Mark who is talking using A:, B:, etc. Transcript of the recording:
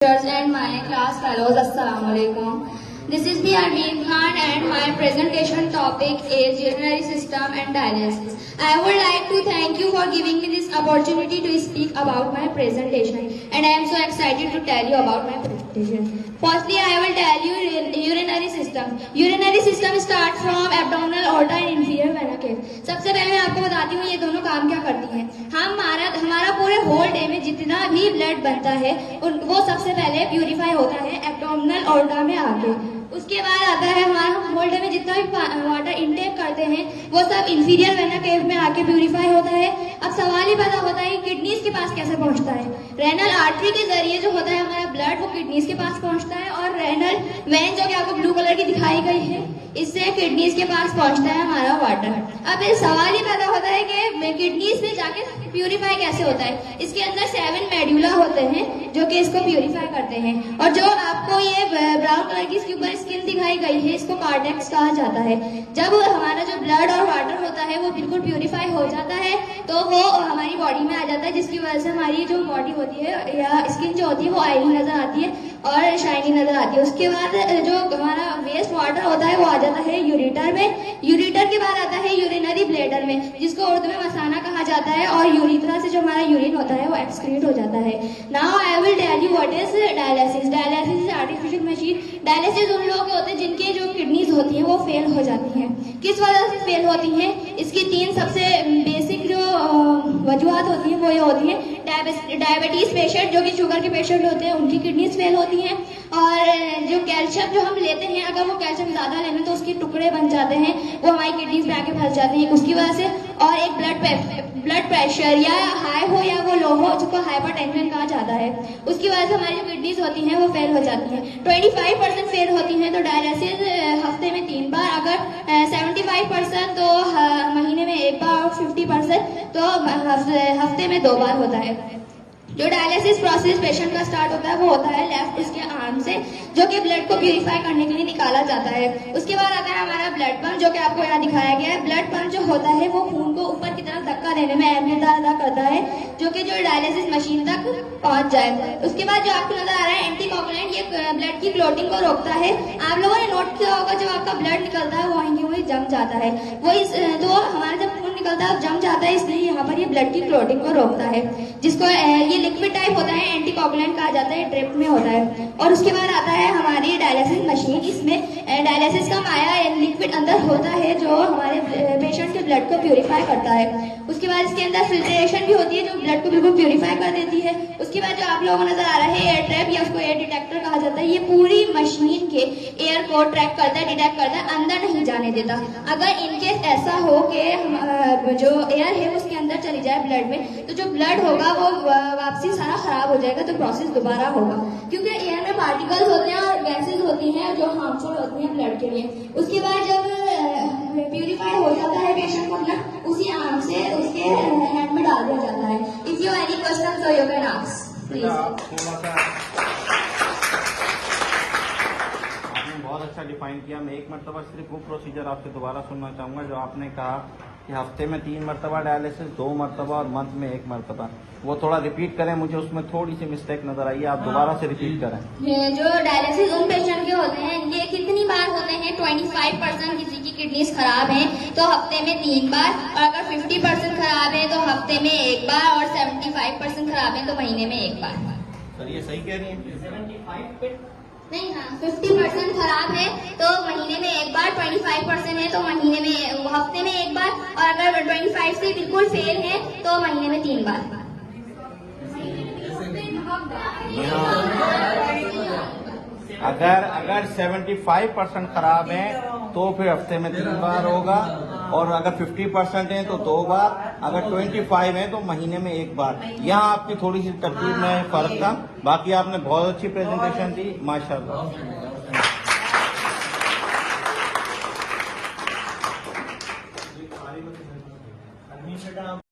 A: And my class fellows, Assalamu alaikum. This is the Armin Khan and my presentation topic is urinary system and dialysis. I would like to thank you for giving me this opportunity to speak about my presentation, and I am so excited to tell you about my presentation. Firstly, I will tell you urinary system. Urinary system starts from abdominal aorta and inferior vena cava. सबसे पहले मैं आपको बताती हूँ ये दोनों काम क्या करती हैं। हमारा पूरे होल डे में जितना भी ब्लड बनता है वो सबसे पहले प्यूरिफाई होता है एब्डोमिनल ऑर्गा में आके। उसके बाद आता है हमारा होल डे में जितना भी वाटर इनटेक करते हैं वो सब इंफीरियर वेना केव में आके प्यूरिफाई होता है। अब सवाल ही पैदा होता है किडनीज के पास कैसे पहुंचता है। रेनल आर्टरी के जरिए जो होता है हमारा ब्लड वो किडनीज के पास पहुंचता है, और रेनल वेन जो कि आपको ब्लू कलर की दिखाई गई है इससे किडनीज के पास पहुंचता है हमारा वाटर। अब ये सवाल ही पैदा होता है कि किडनीज में जाके प्यूरिफाई कैसे होता है। इसके अंदर 7 मेड्यूला होते हैं जो कि इसको प्यूरिफाई करते हैं, और जो आपको ये ब्राउन कलर की इसके ऊपर स्किन दिखाई गई है इसको कार्टेक्स कहा जाता है। जब हमारा जो ब्लड और वाटर होता है वो बिल्कुल प्यूरिफाई हो जाता है तो वो हमारी बॉडी में आ जाता है, जिसकी वजह से हमारी जो बॉडी होती है या स्किन जो होती है वो ऑयली नजर आती है और शाइनी नजर आती है। उसके बाद जो हमारा वेस्ट वाटर होता है वो आ जाता है यूरेटर में। यूरेटर के बाद आता है यूरिनरी ब्लैडर में, जिसको उर्दू में मसाना कहा जाता है, और यूरिथ्रा से जो हमारा यूरिन होता है वो एक्सक्रीट हो जाता है। Now I will tell you what is dialysis. Dialysis is artificial machine. Dialysis उन लोगों के होते हैं जिनके जो किडनीज होती हैं वो फेल हो जाती हैं। किस वजह से फेल होती हैं? इसकी 3 सबसे बेसिक जो वजूहत होती हैं वो ये होती हैं। डायबिटीज पेशेंट जो कि शुगर के पेशेंट होते हैं उनकी किडनीज फेल होती हैं, और जो कैल्शियम जो हम लेते हैं अगर वो कैल्शियम ज्यादा लेना तो उसके टुकड़े बन जाते हैं, वो हमारी किडनीज में आके फंस जाते हैं उसकी वजह से। और एक ब्लड प्रेशर या हाई हो या वो लो हो जिसको हाइपरटेंशन कहा जाता है, उसकी वजह से हमारी जो किडनीज होती हैं वो फेल हो जाती हैं। 25% फेल होती हैं तो डायलिसिस हफ्ते में 3 बार, अगर 75% तो महीने में 1 बार, और 50% तो हफ्ते में 2 बार होता है। जो डायलिसिस प्रोसेस पेशेंट का स्टार्ट होता है वो होता है लेफ्ट उसके आर्म से, जो कि ब्लड को प्यूरिफाई करने के लिए निकाला जाता है। उसके बाद आता है हमारा ब्लड पंप, जो कि आपको यहाँ दिखाया गया है। ब्लड पंप जो होता है वो खून को ऊपर की तरफ धक्का देने में अहमियत अदा करता है, जो कि जो डायलिसिस मशीन तक पहुंच जाए। उसके बाद जो आपको नजर आ रहा है एंटीकोगुलेंट, ये ब्लड की क्लॉटिंग को रोकता है। आप लोगों ने नोट किया होगा जब आपका ब्लड निकलता है वही जम जाता है, तो हमारा जब खून निकलता है जम जाता है, इसलिए यहाँ पर ये ब्लड की क्लॉटिंग को रोकता है, जिसको ये लिक्विड टाइप होता है, एंटीकोगुलेंट कहा जाता है, ड्रिप में होता है। और उसके बाद आता है हमारी डायलिसिस मशीन। इसमें डायलिसिस का माया लिक्विड अंदर होता है जो हमारे पेशेंट के ब्लड को प्यूरिफाई करता है। उसके बाद इसके अंदर फिल्ट्रेशन भी होती है जो ब्लड को बिल्कुल प्यूरिफाई कर देती है। उसके बाद जो आप लोगों को नजर आ रहा है एयर ट्रैप या उसको एयर डिटेक्टर कहा जाता है, ये पूरी मशीन के एयर को ट्रैक करता है, डिटेक्ट करता है, अंदर नहीं जाने देता। अगर इनकेस ऐसा हो कि जो एयर है उसके अंदर चली जाए ब्लड में, तो जो ब्लड होगा वो वापसी सारा खराब हो जाएगा, तो प्रोसेस दोबारा होगा, क्योंकि एयर में पार्टिकल्स होते हैं और गैसेस होती हैं जो हार्मफुल होती हैं ब्लड के लिए। उसके बाद जब प्यूरिफाई हो जाता है पेशेंट को ब्लड, उसी आर्म से उसके हैंड में डाल दिया जाता है। If you any question so you can ask please.
B: आपने बहुत अच्छा डिफाइन किया। मैं एक मरतबा सिर्फ वो प्रोसीजर आपसे दोबारा सुनना चाहूंगा जो आपने कहा कि हफ्ते में 3 मरतबा डायलिसिस, 2 मरतबा और मंथ में 1 मरतबा। वो थोड़ा रिपीट करें, मुझे उसमें थोड़ी सी मिस्टेक नजर आई है, आप दोबारा से रिपीट करें।
A: जो डायलिसिस उन पेशेंट के होते हैं इनके कितनी बार होते हैं? 25% किसी की किडनीज खराब है तो हफ्ते में 3 बार, और अगर 50% खराब है तो हफ्ते में 1 बार, और 75% खराब है तो महीने में 1 बार।
B: सर ये सही कह रही है?
A: 75 नहीं, हाँ 50% खराब है तो महीने में 1 बार, 25% है तो महीने में हफ्ते में 1 बार, और अगर 25 से बिल्कुल फेल है तो महीने में 3 बार।
B: अगर 75% खराब है तो फिर हफ्ते में 3 बार होगा, और अगर 50% है तो 2 बार, अगर 25 है तो महीने में 1 बार। यहाँ आपकी थोड़ी सी तरतीब में फर्क था। बाकी आपने बहुत अच्छी प्रेजेंटेशन दी, माशाल्लाह।